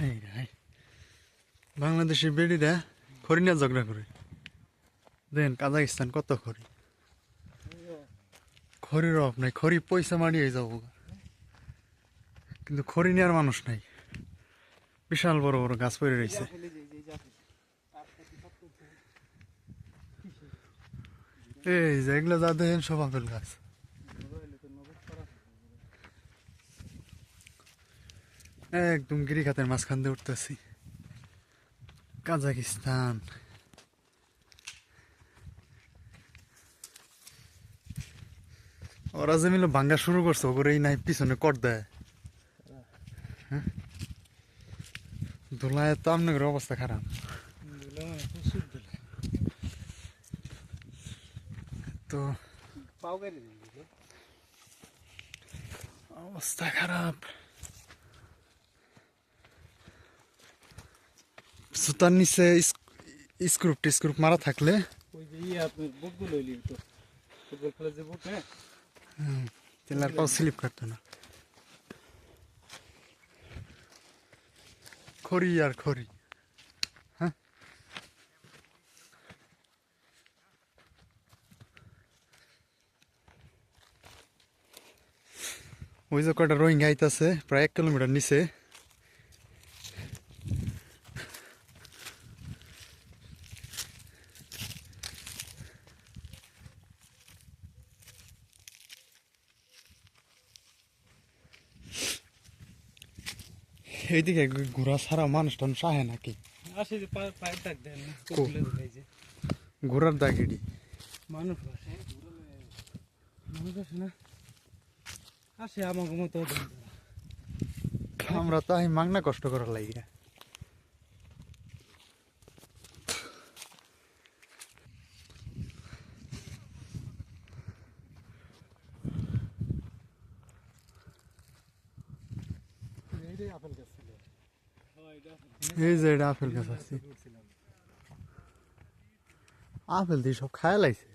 high high Bangladeshi বেড়িরা খড়ি নিয়ে ঝগড়া করে দেন কাজাকিস্তান কত খড়ি খড়ির অভাব নাই খড়ি পয়সা মারিয়ে যাবো কিন্তু খড়ি নেওয়ার মানুষ নাই বিশাল বড় বড় গাছ পড়ে রয়েছে এই যে এগুলো যা দেখেন সব আপেল গাছ একদম গিরিখাতের মাঝখান দিয়ে উঠতেছি কাজাকিস্তান ওরা যে মিলে ভাঙ্গা শুরু করছে ওগুলোই নাই পিছনে কর দেয় হ্যাঁ ধুলায় তো আপনাদের অবস্থা খারাপ তো অবস্থা খারাপ জুতার নিচে স্ক্রুপ মারা থাকলে ওই যে আপনার বুটগুলো তো ফুটবল খেলার যে বুট হ্যাঁ তাহলে আর পাও স্লিপ কাটতো না খড়ি আর খড়ি হ্যাঁ ওই যে কয়টা রোহিঙ্গা আইতাছে প্রায় 1 কিলোমিটার নিচে এইদিকে ঘোরা ছাড়া মানুষ টানুষ আহে নাকি আসে যে পায়ের ডাক দেন না ঘোরার দাগিডি মানুষ আসে মানুষ আসে না আসে আমাকে মতো আমরা তো আহি মাগনা কষ্ট করার লাগি আপেল গাছ ছিল এই যে এটা আপেল গাছ আছে আপেল দিয়ে সব খায় লাইছে